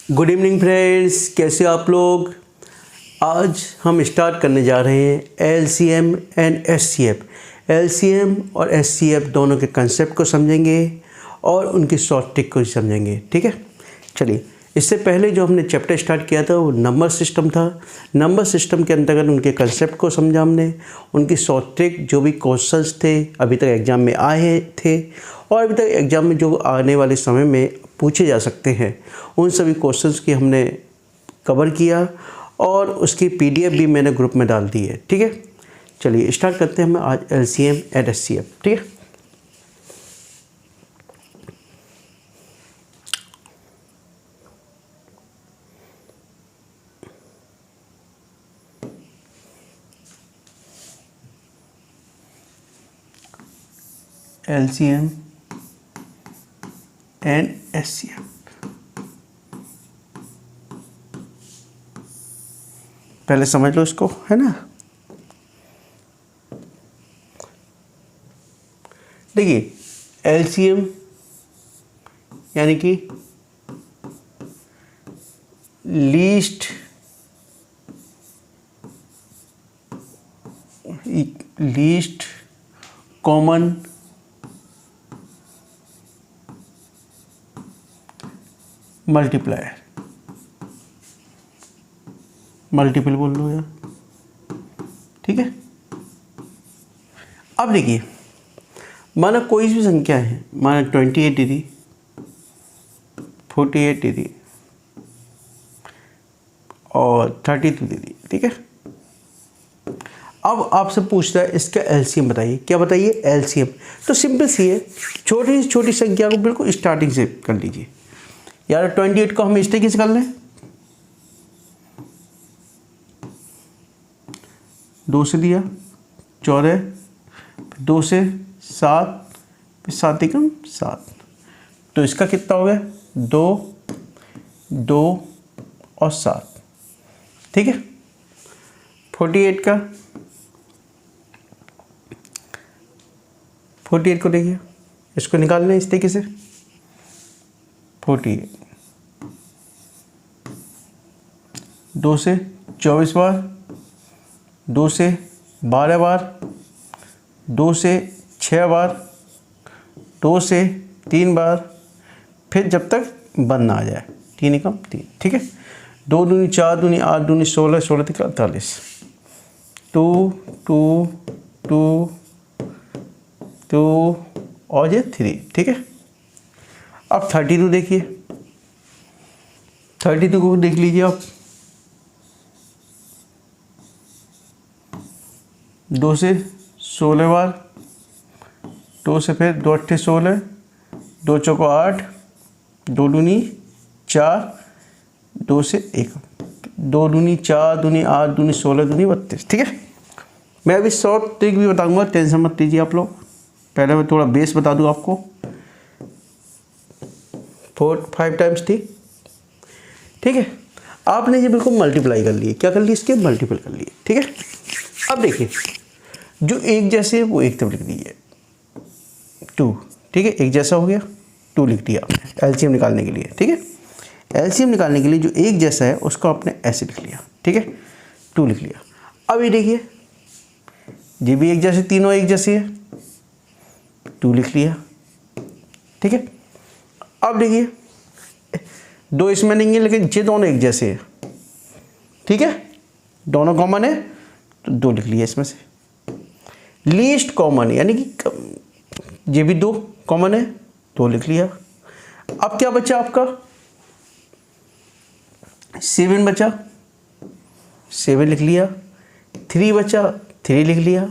Good evening friends, कैसे आप लोग। आज हम स्टार्ट करने जा रहे हैं एलसीएम एंड एचसीएफ। एलसीएम और एचसीएफ दोनों के कंसेप्ट को समझेंगे और उनकी शॉर्ट ट्रिक को समझेंगे। ठीक है, चलिए। इससे पहले जो हमने चैप्टर स्टार्ट किया था वो नंबर सिस्टम था। नंबर सिस्टम के अंतर्गत उनके कंसेप्ट को समझा हमने, उनकी शॉर्ट ट्रिक, जो भी क्वेश्चंस थे अभी तक एग्ज़ाम में आए थे और अभी तक एग्ज़ाम में जो आने वाले समय में पूछे जा सकते हैं, उन सभी क्वेश्चंस की हमने कवर किया और उसकी पीडीएफ भी मैंने ग्रुप में डाल दी है। ठीक है, चलिए स्टार्ट करते हैं हम आज एलसीएम एंड एचसीएफ। ठीक है, एलसीएम एंड एचसीएफ। पहले समझ लो इसको, है ना। देखिए, एलसीएम यानी कि लीस्ट कॉमन मल्टीप्लायर, मल्टीपल बोल लो यार। ठीक है, अब देखिए, माना कोई भी संख्या है, माना 28 दे दी, 48 दे दी और 32 दे दी। ठीक है, अब आपसे पूछता है इसका एलसीएम बताइए। क्या बताइए? एलसीएम। तो सिंपल सी है, छोटी से छोटी संख्या को बिल्कुल स्टार्टिंग से कर लीजिए यार। 28 को हम इस तरीके से कर लें, 2 से दिया 14, 2 से 7, 7 एकम 7, तो इसका कितना हो गया? 2, 2 और 7। ठीक है, 48 का, 48 को देखिए, इसको निकालना है इस तरीके से। 48 2 से 24 बार, 2 से 12 बार, 2 से 6 बार, 2 से 3 बार, फिर जब तक बंद ना आ जाए, 3 एकम 3। ठीक है, 2 दूनी 4 दूनी 8 दूनी 16, 16 तक 48, 2 2 2 2 और ये 3। ठीक है, अब 32 देखिए, 32 को देख लीजिए आप। 2 से 16 बार, 2 से फिर 2 8 16, 2 चौको 8, 2 दूनी 4, 2 से 1, 2 दूनी 4 दूनी 8 दूनी 16 दूनी 32। ठीक है, मैं अभी शॉर्ट ट्रिक भी बताऊंगा, टेंशन मत लीजिए आप लोग। पहले मैं थोड़ा बेस बता दूं आपको। 5 टाइम्स थी। ठीक है, आपने ये बिल्कुल मल्टीप्लाई कर लिए। क्या कर लिए? इसके मल्टीपल कर लिए। ठीक है, अब देखिए, जो एक जैसे है वो एक तरफ लिख दीजिए, 2। ठीक है, एक जैसा हो गया, 2 लिख दिया आपने एलसीएम निकालने के लिए। ठीक है, एलसीएम निकालने के लिए जो एक जैसा है उसको आपने ऐसे लिख लिया। ठीक है, 2 लिख लिया। अब ये देखिए, ये भी एक जैसे, तीनों एक जैसे है, 2 लिख लिया। ठीक है, अब देखिए, 2 इसमें नहीं है लेकिन ये दोनों एक जैसे है। ठीक है, दोनों कॉमन है तो 2 लिख लिया इसमें से। लीस्ट कॉमन यानी कि ये भी 2 कॉमन है, 2 लिख लिया। अब क्या बचा आपका? 7 बचा, 7 लिख लिया। 3 बचा, 3 लिख लिया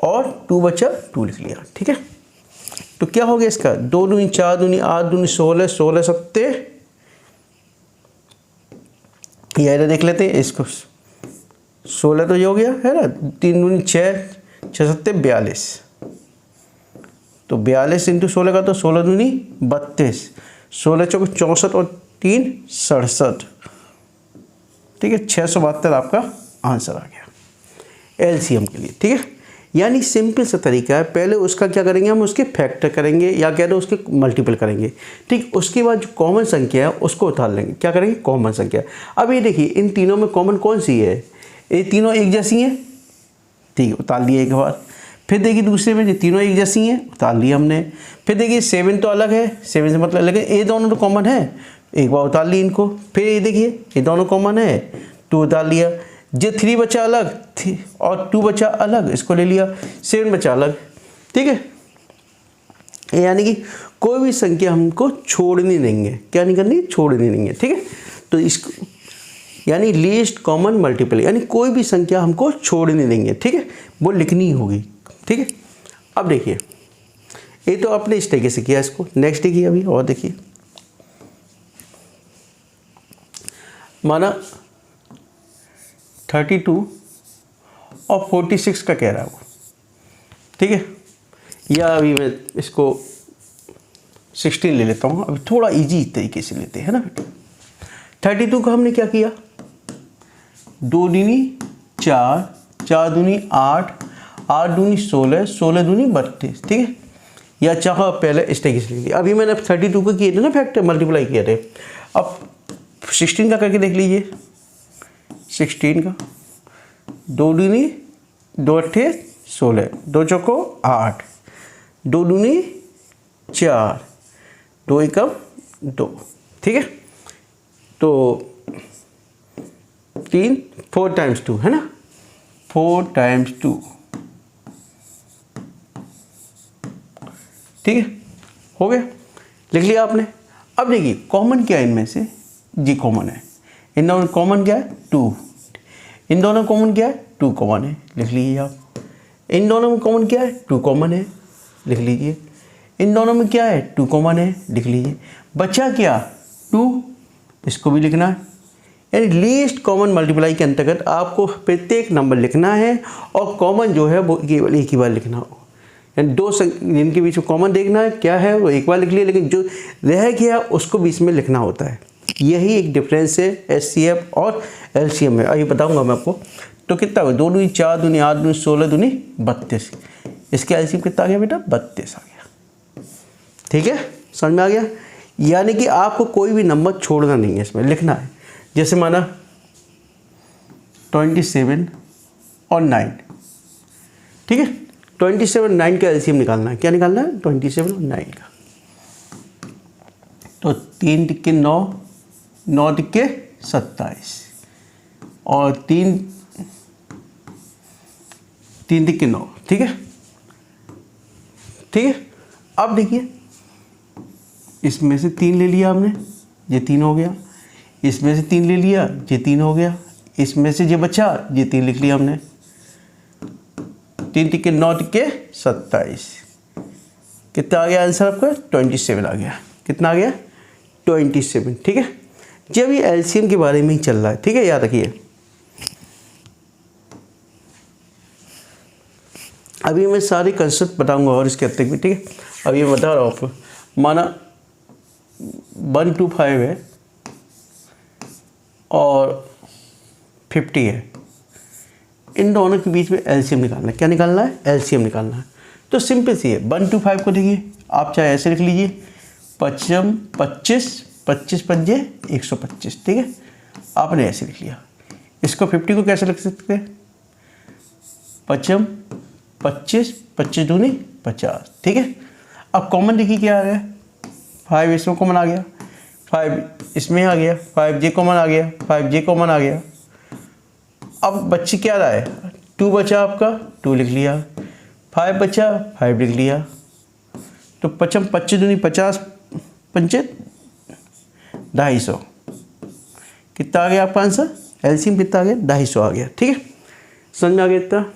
और 2 बचा, 2 लिख लिया। ठीक है, तो क्या हो गया इसका? 2 दूनी 4 दूनी 8 दूनी 16, 16 सत्ते, ये देख लेते हैं इसको। 16 तो ये हो गया है ना, 3 दूनी 6, 6 सत्ते 42, तो 42 इंटू 16 का तो 16 दूनी 32, 16 चौको 64 और 3 67। ठीक है, 672 आपका आंसर आ गया एलसीएम के लिए। ठीक है, यानी सिंपल सा तरीका है, पहले उसका क्या करेंगे, हम उसके फैक्टर करेंगे या कह दो उसके मल्टीपल करेंगे, ठीक। उसके बाद जो कॉमन संख्या है उसको उतार लेंगे, क्या करेंगे, कॉमन संख्या। अब ये देखिए इन तीनों में कॉमन कौन सी है, ये तीनों एक जैसी हैं, ठीक है, उतार लिए एक बार। फिर देखिए दूसरे में ये तीनों एक जैसी हैं, उतार लिया हमने। फिर देखिए 7 तो अलग है, 7 से मतलब अलग है, ये दोनों तो कॉमन है, एक बार उतार लिए इनको। फिर ये देखिए ये दोनों कॉमन है, 2 उतार लिया। जो 3 बचा अलग और 2 बचा अलग, इसको ले लिया। 7 बचा अलग, ठीक है। यानी कि कोई भी संख्या हमको छोड़नी नहीं है, क्या नहीं करनी, छोड़नी नहीं है, ठीक है। तो इसको यानी लीस्ट कॉमन मल्टीपल, यानी कोई भी संख्या हमको छोड़नी नहीं है, ठीक है, वो लिखनी होगी, ठीक है। अब देखिए ये तो आपने इस तरीके से किया, इसको नेक्स्ट देखिए अभी और देखिए, माना 32 और 46 का कह रहा है वो, ठीक है। या अभी मैं इसको 16 ले लेता हूँ, अभी थोड़ा इजी तरीके से लेते हैं ना बेटा। 32 का हमने क्या किया, 2 दूनी 4, 4 दूनी 8, 8 दूनी 16, 16 दूनी 32, ठीक है। या चाहो पहले इस तरीके से लिख लिया। अभी मैंने 32 को किए थे ना फैक्टर, मल्टीप्लाई किए थे। अब 16 का करके देख लीजिए, 16 का 2 दूनी 2 अट्ठे 16, 2 चौको 8, 2 दूनी 4, 2 एकम 2, ठीक है। तो 3 4 टाइम्स 2 है ना, 4 टाइम्स 2, ठीक है, हो गया, लिख लिया आपने। अब देखिए कॉमन क्या है इनमें से, जी कॉमन है, इन दोनों कॉमन क्या है 2, इन दोनों कॉमन क्या है 2 कॉमन है, लिख लीजिए आप। इन दोनों में कॉमन क्या है 2 कॉमन है, लिख लीजिए। इन दोनों में क्या है 2 कॉमन है, लिख लीजिए। बचा क्या 2, इसको भी लिखना है। यानी लीस्ट कॉमन मल्टीप्लाई के अंतर्गत आपको प्रत्येक नंबर लिखना है और कॉमन जो है वो केवल एक ही बार लिखना हो। यानी दो जिनके बीच में कॉमन देखना है क्या है वो एक बार लिख लिया, लेकिन जो रह गया उसको बीच में लिखना होता है। यही एक डिफरेंस है एचसीएफ और एलसीएम में। अभी बताऊंगा मैं आपको। तो कितना हुआ, 2 दूनी 4 दूनी 8 दूनी 16 दूनी 32, इसके एलसीएम कितना आ गया बेटा 32 आ गया, ठीक है, समझ में आ गया। यानी कि आपको कोई भी नंबर छोड़ना नहीं है, इसमें लिखना है। जैसे माना 27 और 9, ठीक है, 27 9 का एलसीएम निकालना है। क्या निकालना है 27 और 9 का। तो 3 तिक्के 9, 9 तिक्के 27 और 3 तिक्के 9, ठीक है, ठीक है। अब देखिए इसमें से 3 ले लिया हमने, ये 3 हो गया। इसमें से 3 ले लिया, ये 3 हो गया। इसमें से ये बचा, ये 3 लिख लिया हमने। 3 तिक्के 9 तिक्के 27, कितना आ गया आंसर आपका 27 आ गया। कितना आ गया 27, ठीक है। जब ये एलसीएम के बारे में ही चल रहा है, ठीक है, याद रखिए। अभी मैं सारे कंसेप्ट बताऊंगा और इसके अतिरिक्त भी, ठीक है। अब ये बता रहा हूँ आपको, माना 125 है और 50 है, इन दोनों के बीच में एलसीएम निकालना है। क्या निकालना है, एलसीएम निकालना है। तो सिंपल सी है, 125 को देखिए आप चाहे ऐसे लिख लीजिए, 25 25 25 पंजे 125, ठीक है, आपने ऐसे लिख लिया। इसको 50 को कैसे लिख सकते हैं, 25 25 25 दूनी 50, ठीक है। अब कॉमन देखिए क्या आ रहा है, 5 इसमें कॉमन आ गया, 5 इसमें आ गया, 5J कॉमन आ गया, 5J कॉमन आ गया। अब बच्चे क्या रहा है, 2 बचा आपका, 2 लिख लिया। 5 बचा, 5 लिख लिया। तो 25 25 दूनी 50 पंचे 250, कितना आ गया आपका आंसर, एलसीएम कितना आ गया 250 आ गया, ठीक है, समझ में आ गया। इतना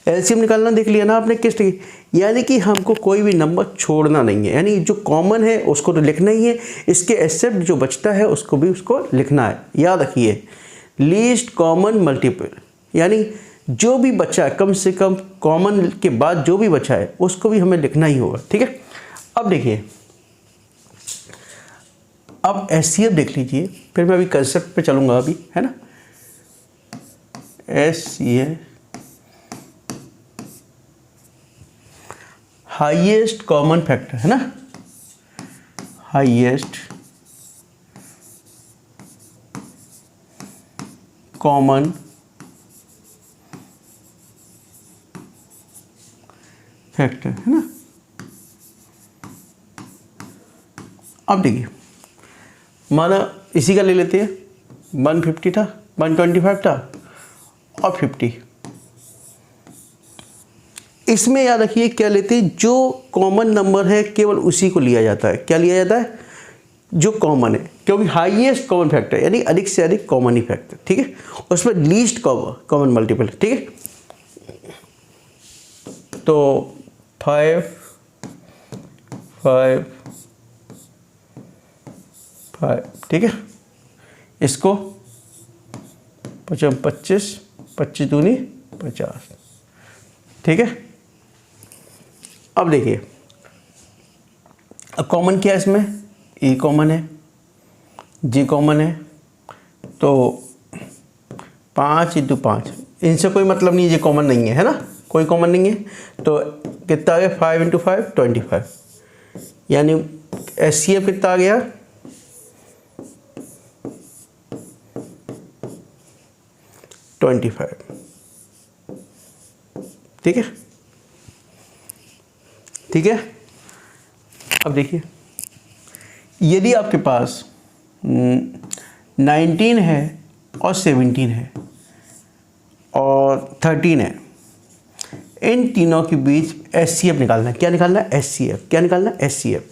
एलसीएम निकालना देख लिया ना आपने किस तरीके, यानी कि हमको कोई भी नंबर छोड़ना नहीं है। यानी जो कॉमन है उसको तो लिखना ही है, इसके एक्सेप्ट जो बचता है उसको भी उसको लिखना है। याद रखिए लीस्ट कॉमन मल्टीपल, यानी जो भी बचा है कम से कम कॉमन के बाद जो भी बचा है उसको भी हमें लिखना ही होगा, ठीक है। अब देखिए, अब एचसीएफ देख लीजिए, फिर मैं अभी कंसेप्ट पे चलूँगा अभी, है ना। एचसीएफ हाईएस्ट कॉमन फैक्टर है ना, हाईएस्ट कॉमन फैक्टर है ना। अब देखिए, माना इसी का ले लेते हैं, 150 था, 125 था और 50। इसमें याद रखिए क्या लेते हैं, जो कॉमन नंबर है केवल उसी को लिया जाता है। क्या लिया जाता है? जो कॉमन है, क्योंकि हाईएस्ट कॉमन फैक्टर यानी अधिक से अधिक कॉमन ही फैक्टर, ठीक है। उसमें लीस्ट कॉमन मल्टीपल, ठीक है। तो 5 5 5, ठीक है। इसको 25 25 25 दूनी 50, ठीक है। अब देखिए, अब कॉमन क्या है इसमें? ए कॉमन है, जी कॉमन है, तो 5 × 5, इनसे कोई मतलब नहीं, ये कॉमन नहीं है ना, कोई कॉमन नहीं है। तो कितना आ गया? 5 × 5 25, यानी HCF कितना आ गया? 25, ठीक है, ठीक है। अब देखिए, यदि आपके पास 19 है और 17 है और 13 है, इन तीनों के बीच HCF निकालना है। क्या निकालना है? HCF। क्या निकालना है? HCF।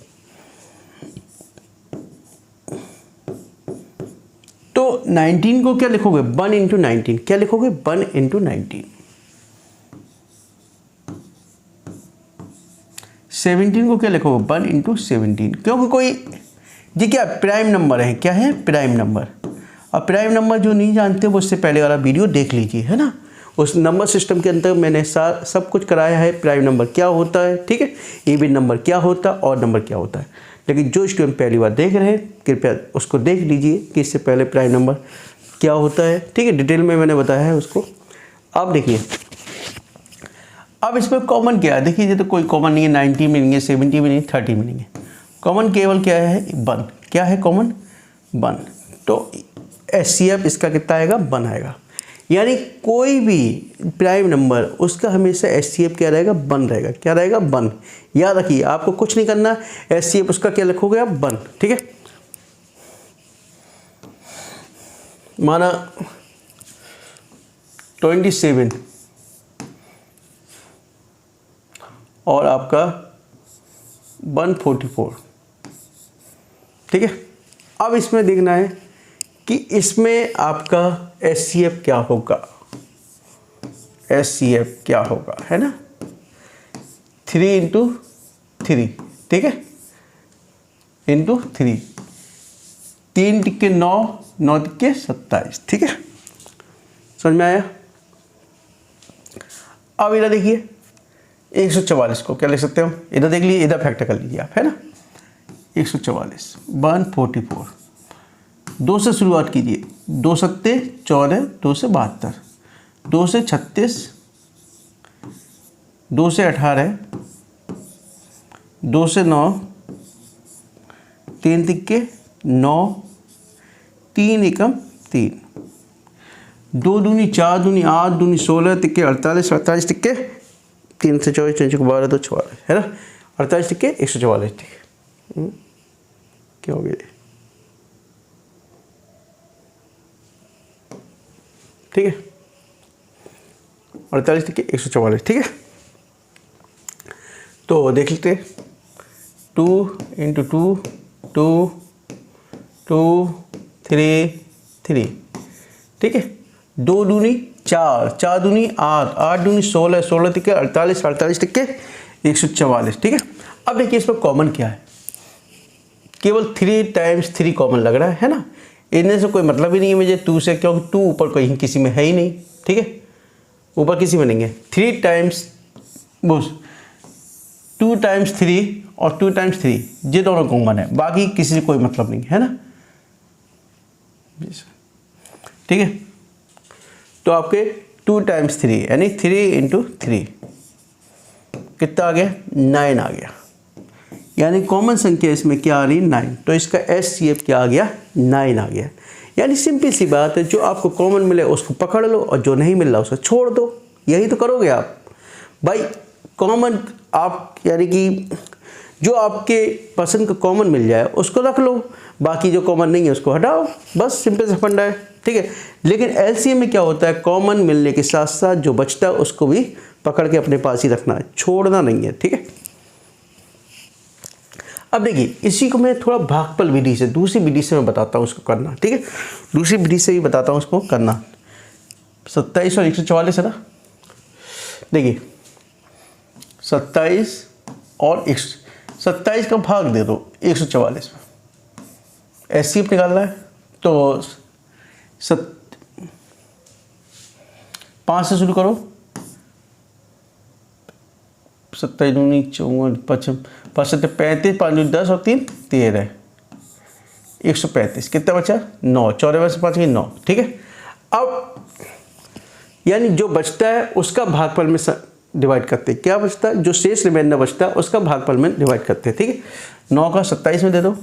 तो 19 को क्या लिखोगे? 1 × 19। क्या लिखोगे? 1 × 19। 17 को क्या लिखोगे? 1 × 17, क्योंकि कोई ये क्या प्राइम नंबर है। क्या है? Prime number. अब प्राइम नंबर जो नहीं जानते वो उससे पहले वाला वीडियो देख लीजिए, है ना। उस नंबर सिस्टम के अंदर मैंने सब कुछ कराया है। प्राइम नंबर क्या होता है, ठीक है, इवन नंबर क्या होता है और नंबर क्या होता है। लेकिन जो स्टूडेंट पहली बार देख रहे हैं कृपया उसको देख लीजिए कि इससे पहले प्राइम नंबर क्या होता है, ठीक है। डिटेल में मैंने बताया है उसको। अब देखिए, अब इसमें कॉमन क्या है? देखिए, ये तो कोई कॉमन नहीं है, 90 में नहीं है, 70 में नहीं है, 30 में नहीं है। कॉमन केवल क्या है? 1। क्या है कॉमन? 1। तो HCF इसका कितना आएगा? 1 आएगा। यानी कोई भी प्राइम नंबर उसका हमेशा HCF क्या रहेगा? 1 रहेगा। क्या रहेगा? 1। याद रखिए, आपको कुछ नहीं करना, HCF उसका क्या लिखोगे आप? 1, ठीक है। माना 27 और आपका 144, ठीक है। अब इसमें देखना है कि इसमें आपका HCF क्या होगा। HCF क्या होगा, है ना, 3 × 3, ठीक है, × 3, 3 × 9, 9 × 27, ठीक है। समझ में आया? अब इधर देखिए, 144 को क्या लिख सकते हो? इधर देख लीजिए, इधर फैक्टर कर लीजिए आप, है ना। 144, 144, 2 से शुरुआत कीजिए। 2 × 7 = 14, 2 से 72, 2 से 36, 2 से 18, 2 से 9, 3 × 9, 3 × 3, 2 दूनी 4 दूनी 8 दूनी 16, 3 × 48, 48 × 3 से 24, 3 × 12 तो 44, है ना। 48 × 144, ठीक है। क्या हो गया? ठीक है, 48 × 144, ठीक है। तो देख लेते हैं, 2 × 2, 2, 2, 3, 3, ठीक है। 2 दूनी 4, 4 दूनी 8, 8 दूनी 16, 16 × 48, 48 × 144, ठीक है। अब देखिए, इसमें कॉमन क्या है? केवल 3 × 3 कॉमन लग रहा है ना। इनमें से कोई मतलब ही नहीं है मुझे 2 से, क्योंकि 2 ऊपर कहीं किसी में है ही नहीं, ठीक है, ऊपर किसी में नहीं है। 3 × 2 × 3 और 2 × 3 ये दोनों कॉमन है, बाकी किसी से कोई मतलब नहीं है ना, ठीक है। तो आपके 2 × 3 यानी 3 × 3, कितना आ गया, 9 आ गया। यानी कॉमन संख्या इसमें क्या आ रही, 9। तो इसका HCF क्या आ गया, 9 आ गया। यानी सिंपल सी बात है, जो आपको कॉमन मिले उसको पकड़ लो और जो नहीं मिल रहा उसको छोड़ दो। यही तो करोगे आप भाई। कॉमन आप यानी कि जो आपके पसंद का कॉमन मिल जाए उसको रख लो, बाकी जो कॉमन नहीं है उसको हटाओ, बस सिंपल सा फंडा है, ठीक है। लेकिन LCM में क्या होता है, कॉमन मिलने के साथ साथ जो बचता है उसको भी पकड़ के अपने पास ही रखना है, छोड़ना नहीं है, ठीक है। अब देखिए, इसी को मैं थोड़ा भागफल विधि से, दूसरी विधि से मैं बताता हूँ उसको करना, ठीक है। दूसरी विधि से भी बताता हूँ उसको करना। 27 और 144 है ना। देखिए 27 और 27 का भाग दे दो 144 में, HCF निकालना है। तो 5 से शुरू करो, 27 दूनी 54, 5 से 35, 5 10 और 3 13, 135। कितना बचा, 9। 94 से 5 9, ठीक है। अब यानी जो बचता है उसका भागफल में डिवाइड करते हैं। क्या बचता है, जो शेष रिमाइंडर बचता है उसका भागफल में डिवाइड करते हैं, ठीक है। 9 का 27 में दे दो,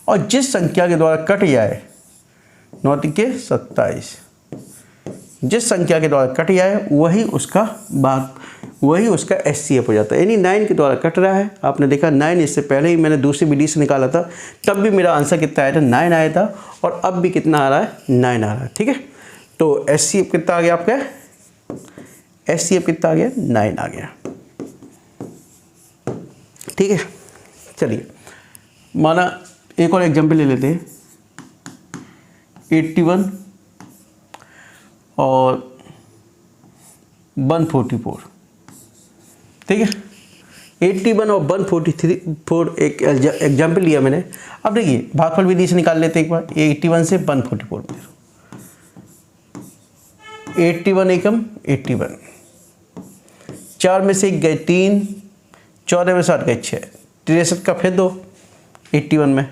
और जिस संख्या के द्वारा कट जाए, 9 के 27, जिस संख्या के द्वारा कट जाए वही उसका HCF हो जाता है। यानी 9 के द्वारा कट रहा है, आपने देखा 9, इससे पहले ही मैंने दूसरी विधि से निकाला था, तब भी मेरा आंसर कितना आया था, 9 आया था, और अब भी कितना आ रहा है, 9 आ रहा है, ठीक है। तो HCF कितना आ गया आपका, HCF कितना आ गया, 9 आ गया, ठीक है। चलिए माना एक और एग्जाम्पल ले लेते हैं, 81 और 144, ठीक है। 81 और 144 एक एग्जाम्पल लिया मैंने। अब देखिए भागफल विधि से निकाल लेते हैं एक बार। 81 से 144 में 81 एकम 81, 4 में से 1 गए 3, 14 में से 8 गए 6, 63 का फिर दो 81 में,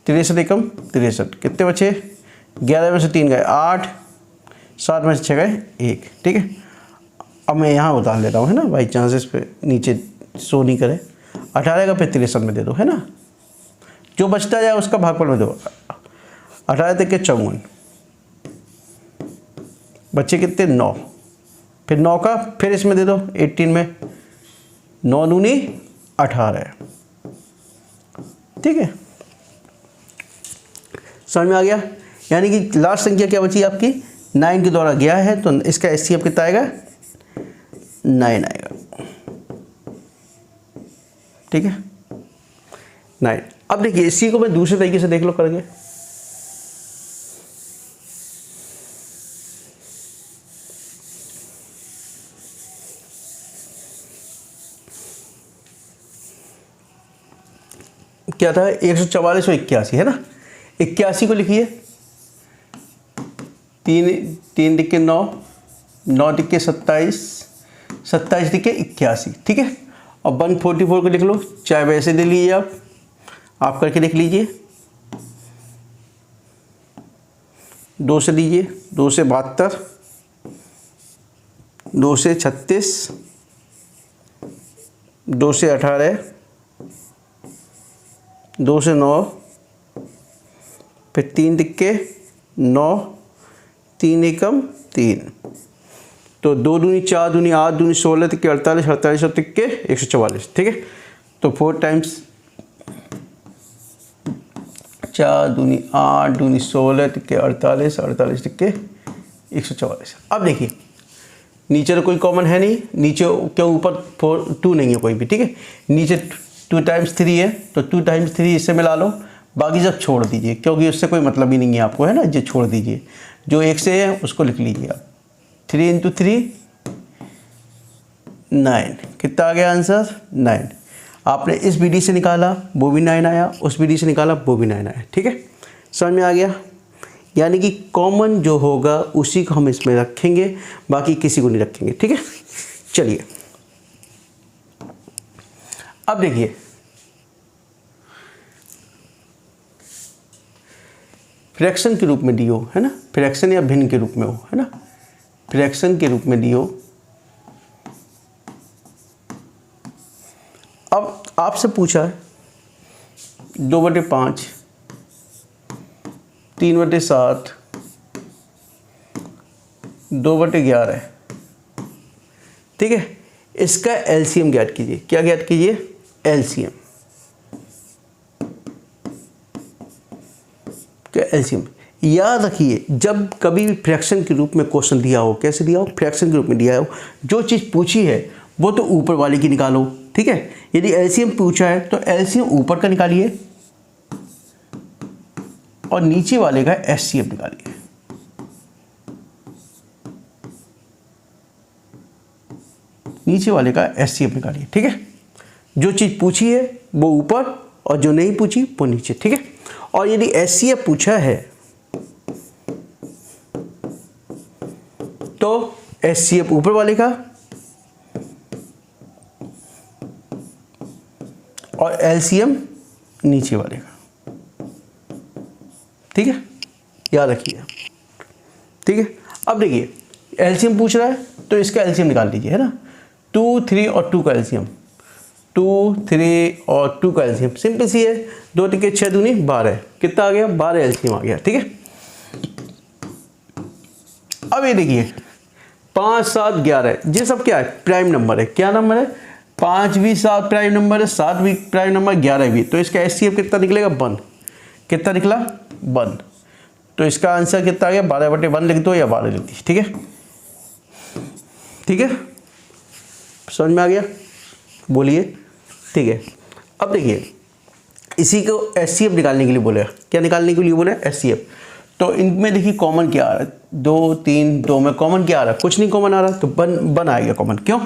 63 एकम 63, कितने बचे, 11 में से 3 गए 8, 7 में से 6 गए 1, ठीक है। अब मैं यहाँ उतार लेता हूँ, है ना, बाई चांसेस पे नीचे शो नहीं करे। 18 का फिर 63 में दे दो, है ना, जो बचता जाए उसका भागफल में दो। 18 तक के 54, बच्चे कितने, 9, फिर 9 का फिर इसमें दे दो 18 में, 9 दूनी 18, ठीक है। समझ में आ गया। यानी कि लास्ट संख्या क्या बची आपकी, 9 के द्वारा गया है, तो इसका HCF कितना आएगा, 9 आएगा, ठीक है, 9। अब देखिए इसी को मैं दूसरे तरीके से देख लो करके। क्या था, 144 और 81, है ना। 81 को लिखिए, 3 दिक्के 9, 9 दिक्के 27, 27 दिक्के 81, ठीक है। और 144 को लिख लो, चाहे वैसे दे लीजिए आप करके लिख लीजिए। 2 से दीजिए, 2 से 72, 2 से 36, 2 से 18, 2 से 9, फिर 3 दिक्के 9, 3 एकम 3, तो 2 दूनी 4 दूनी 8 दूनी 16 तिक्के 48, 48 और तिक्के 144, ठीक है। तो 4 टाइम्स 4 दूनी 8 दूनी 16 तिक्के 48, 48 तिक्के 144। अब देखिए नीचे तो कोई कॉमन है नहीं, नीचे क्या ऊपर 2 नहीं है कोई भी, ठीक है। नीचे 2 टाइम्स 3 है, तो 2 टाइम्स 3 इससे मिला लो, बाकी सब छोड़ दीजिए क्योंकि उससे कोई मतलब ही नहीं है आपको, है ना, जो छोड़ दीजिए। जो 1 से है उसको लिख लीजिए आप। 3 × 3 9, कितना आ गया आंसर, 9। आपने इस विधि से निकाला वो भी 9 आया, उस विधि से निकाला वो भी 9 आया, ठीक है। समझ में आ गया। यानी कि कॉमन जो होगा उसी को हम इसमें रखेंगे, बाकी किसी को नहीं रखेंगे, ठीक है। चलिए अब देखिए, फ्रैक्शन के रूप में डी हो, है ना, फ्रैक्शन या भिन्न के रूप में हो, है ना, फ्रैक्शन के रूप में डी हो, आपसे पूछा है 2/5, 3/7, 2/11, ठीक है। इसका एलसीएम ज्ञात कीजिए। क्या ज्ञात कीजिए? एलसीएम। क्या एलसीएम? याद रखिए, जब कभी भी फ्रैक्शन के रूप में क्वेश्चन दिया हो, कैसे दिया हो? फ्रैक्शन के रूप में दिया हो, जो चीज़ पूछी है वो तो ऊपर वाले की निकालो, ठीक है। यदि एलसीएम पूछा है तो एलसीएम ऊपर का निकालिए और नीचे वाले का एचसीएफ निकालिए। नीचे वाले का एचसीएफ निकालिए, ठीक है। जो चीज़ पूछी है वो ऊपर और जो नहीं पूछी वो नीचे, ठीक है। और यदि एचसीएफ पूछा है तो एचसीएफ ऊपर वाले का और एलसीएम नीचे वाले का, ठीक है। याद रखिए, ठीक है। अब देखिए, एलसीएम पूछ रहा है तो इसका एलसीएम निकाल लीजिए, है ना। 2, 3 और 2 का एलसीएम, 2, 3 और 2 का एलसीएम सिंपल सी है। 2 × 6 दूनी 12, कितना आ गया? 12 एलसीएम आ गया, ठीक है। अब ये देखिए 5, 7, 11, ये सब क्या है? प्राइम नंबर है। क्या नंबर है? 5 भी 7 प्राइम नंबर है, 7 भी प्राइम नंबर, 11 भी। तो इसका एचसीएफ कितना निकलेगा? 1। कितना निकला? 1। तो इसका आंसर कितना आ गया? 12/1 लिख दो या 12 लिख दी, ठीक है। ठीक है, समझ में आ गया? बोलिए, ठीक है। अब देखिए, इसी को एचसीएफ निकालने के लिए बोले। क्या निकालने के लिए बोले? एचसीएफ। तो इनमें देखिए कॉमन क्या आ रहा है? 2, 3, 2 में कॉमन क्या आ रहा है? कुछ नहीं कॉमन आ रहा, तो 1 आ गया कॉमन। क्यों?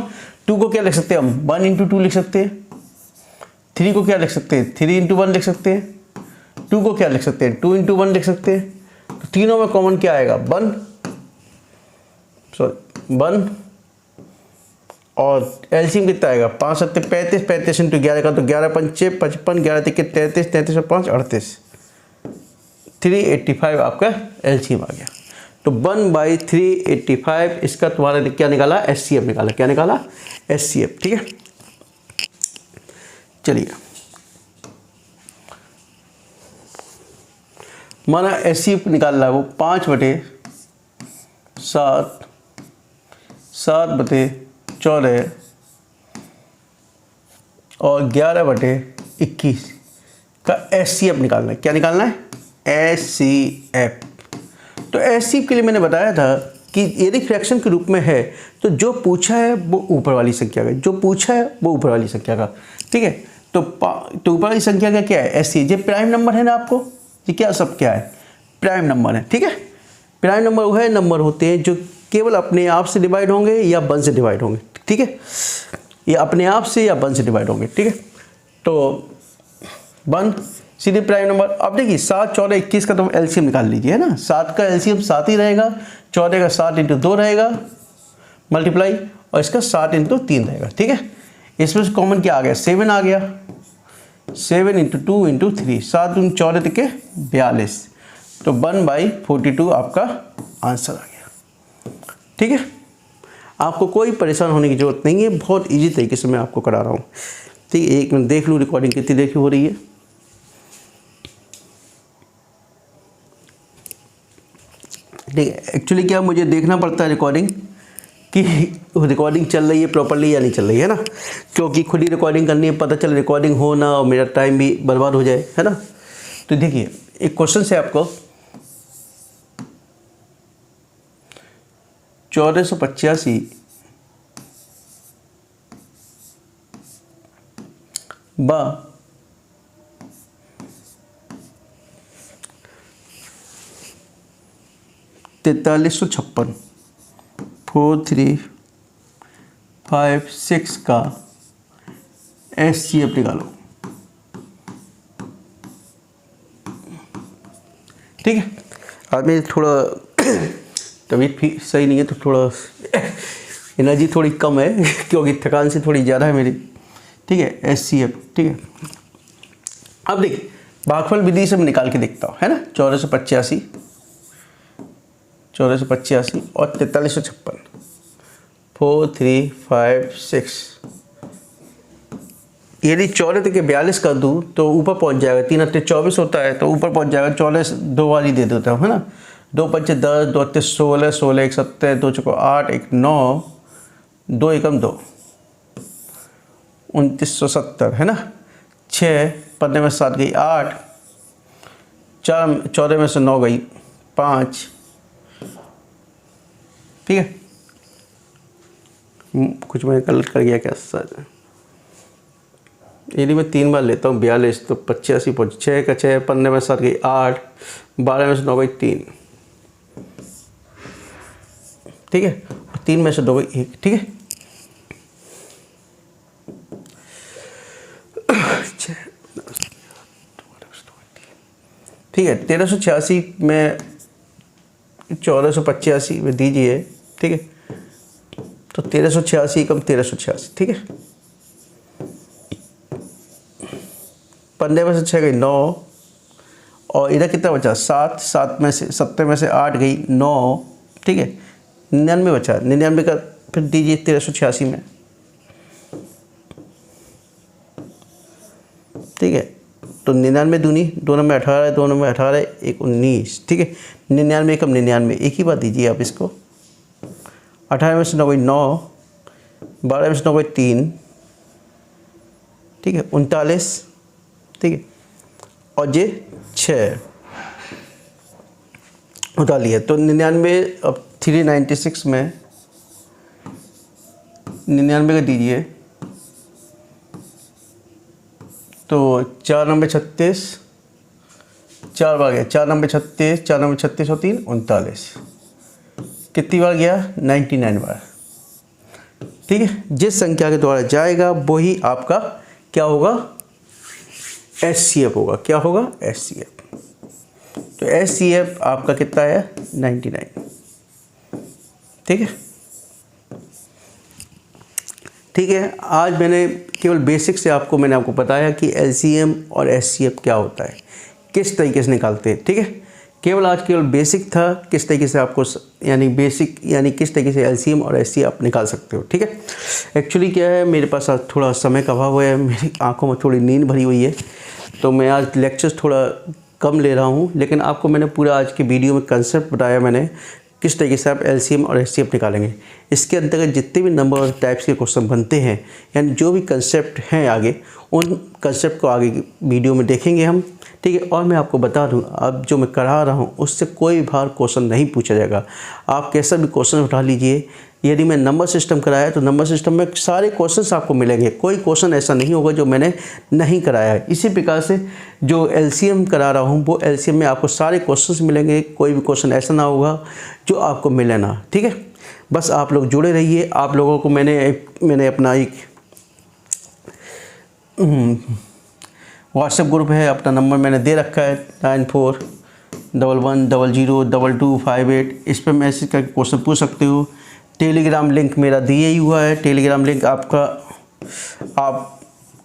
2 को क्या लिख सकते हैं हम? 1 × 2 लिख सकते हैं। 3 को क्या लिख सकते हैं? 3 × 1 लिख सकते हैं। 2 को क्या लिख सकते हैं? 2 × 1 लिख सकते हैं। तो तीनों में कॉमन क्या आएगा? 1, सॉरी 1। और एलसीएम कितना आएगा? 5 × 7 = 35, 35 × 11 का तो 11 × 5 = 55, 11 × 3 = 33, 33 और 5 = 38, 385 आपका एलसीएम आ गया। तो 1/385 इसका तुम्हारा क्या निकाला? एचसीएफ निकाला। क्या निकाला? एचसीएफ, ठीक है। चलिए, माना एचसीएफ निकाल रहा है वो 5/7, 7/14 और 11/21 का एचसीएफ निकालना है। क्या निकालना है? एचसीएफ। तो एचसीएफ के लिए मैंने बताया था कि यदि फ्रैक्शन के रूप में है तो जो पूछा है वो ऊपर वाली संख्या का, जो पूछा है वो ऊपर वाली संख्या का, ठीक है। तो ऊपर वाली संख्या का क्या है? एचसीएफ। ये प्राइम नंबर है ना आपको, ये क्या सब क्या है? प्राइम नंबर है, ठीक है। प्राइम नंबर वह नंबर होते हैं जो केवल अपने आप से डिवाइड होंगे या 1 से डिवाइड होंगे, ठीक है। या अपने आप से या 1 से डिवाइड होंगे, ठीक है। तो 1 सीधे प्राइम नंबर। अब देखिए 7, 14, 21 का तुम एलसीएम निकाल लीजिए, है ना। 7 का एलसीएम 7 ही रहेगा, 14 का 7 × 2 रहेगा मल्टीप्लाई, और इसका 7 × 3 रहेगा, ठीक है। इसमें से कॉमन क्या आ गया? 7 आ गया। 7 × 2 × 3, 7 × 14 = 42, तो 1/42 आपका आंसर आ गया, ठीक है। आपको कोई परेशान होने की ज़रूरत नहीं है, बहुत इजी तरीके से मैं आपको करा रहा हूँ, ठीक है। एक मिनट देख लूँ रिकॉर्डिंग कितनी देर की हो रही है। ठीक है, एक्चुअली क्या मुझे देखना पड़ता है रिकॉर्डिंग कि रिकॉर्डिंग चल रही है प्रॉपर्ली या नहीं चल रही है ना, क्योंकि खुद ही रिकॉर्डिंग करनी है, पता चले रिकॉर्डिंग हो ना और मेरा टाइम भी बर्बाद हो जाए, है ना। तो देखिए एक क्वेश्चन से आपको 1485 बा 4356 4356 का एचसीएफ निकालो, ठीक है। आज मेरी थोड़ा तबीयत भी सही नहीं है तो थोड़ा एनर्जी थोड़ी कम है क्योंकि थकान से थोड़ी ज़्यादा है मेरी, ठीक है। एचसीएफ, ठीक है। अब देखिए भागफल विधि से मैं निकाल के देखता हूँ, है ना। 1485 और 4356 4356 यदि 14 के 42 कर दूँ तो ऊपर पहुंच जाएगा, 3 अट्ठे 24 होता है तो ऊपर पहुंच जाएगा। 44 दो वाली दे देता हूँ, है ना। 2 पंचे 10, 2 अट्ठे 16, 16 एक 17, 2 चौको 8, 1 9, 2 एकम 2, 2970, है ना। 6 15 में 7 गई 8, 4 14 में से 9 गई 5, ठीक है। कुछ मैंने गलत कर गया क्या सर? यदि मैं 3 बार लेता हूँ 42 तो 85 पहुँच, 6 का 6, 15 में 7 गई 8, 12 में से 9 गई 3, ठीक है। 3 में से 2 गई 1, ठीक है। ठीक है, 1386 में 1485 में दीजिए, ठीक है। तो 1386 कम 1386, ठीक है। 15 में से 6 गई 9, और इधर कितना बचा 7, 7 में से 70 में से 8 गई 9, ठीक है। 99 बचा, 99 का फिर दीजिए 1386 में, ठीक है। तो 99 दूनी, 2 में 18, 2 में 18, 1 19, ठीक है। 99 कम 99, एक ही बात दीजिए आप इसको। 18 में से 9 गई 9, 12 में से 9 गई 3, ठीक है। 39, ठीक है। और ये 6 उठा लिया तो 99, अब 396 में 99 का दीजिए तो 4 नंबर 36, 4 बार गया, 4 नंबर 36, 4 नंबर 36 और 3 39, कितनी बार गया 99 बार, ठीक है। जिस संख्या के द्वारा जाएगा वही आपका क्या होगा, SCF होगा। क्या होगा, SCF। तो SCF आपका कितना है 99, ठीक है। ठीक है, आज मैंने केवल बेसिक से मैंने आपको बताया कि LCM और SCF क्या होता है, किस तरीके से निकालते हैं, ठीक है। केवल बेसिक था, किस तरीके से आपको यानी किस तरीके से LCM और SCF आप निकाल सकते हो, ठीक है। एक्चुअली क्या है, मेरे पास आज थोड़ा समय का अभाव है, मेरी आंखों में थोड़ी नींद भरी हुई है, तो मैं आज लेक्चर्स थोड़ा कम ले रहा हूँ, लेकिन आपको मैंने पूरा आज की वीडियो में कंसेप्ट बताया मैंने, किस तरीके से आप LCM और SCF निकालेंगे। इसके अंतर्गत जितने भी नंबर और टाइप्स के क्वेश्चन बनते हैं, यानी जो भी कंसेप्ट हैं आगे, उन कंसेप्ट को आगे की वीडियो में देखेंगे हम, ठीक है। और मैं आपको बता दूं, अब जो मैं करा रहा हूं उससे कोई बार क्वेश्चन नहीं पूछा जाएगा। आप कैसा भी क्वेश्चन उठा लीजिए। यदि मैं नंबर सिस्टम कराया तो नंबर सिस्टम में सारे क्वेश्चंस आपको मिलेंगे, कोई क्वेश्चन ऐसा नहीं होगा जो मैंने नहीं कराया है। इसी प्रकार से जो LCM करा रहा हूँ वो LCM में आपको सारे क्वेश्चंस मिलेंगे, कोई भी क्वेश्चन ऐसा ना होगा जो आपको मिले ना, ठीक है। बस आप लोग जुड़े रहिए। आप लोगों को मैंने अपना एक व्हाट्सएप ग्रुप है, अपना नंबर मैंने दे रखा है 9411002258। इस पर मैसेज करके क्वेश्चन पूछ सकते हो। टेलीग्राम लिंक मेरा दिया ही हुआ है, टेलीग्राम लिंक आपका, आप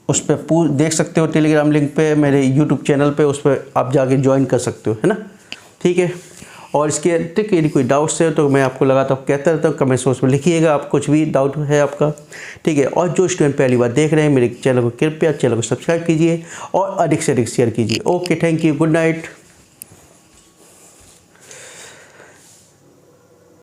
उस पर देख सकते हो। टेलीग्राम लिंक पे मेरे यूट्यूब चैनल पे, उस पर आप जाके ज्वाइन कर सकते हो, है ना, ठीक है। और इसके अतिरिक्त यदि कोई डाउट्स है तो मैं आपको लगातार कहता रहता हूँ, कमेंट बॉक्स में लिखिएगा आप कुछ भी डाउट है आपका, ठीक है। और जो स्टूडेंट पहली बार देख रहे हैं मेरे चैनल को, कृपया चैनल को सब्सक्राइब कीजिए और अधिक से अधिक शेयर कीजिए। Okay, thank you, good night.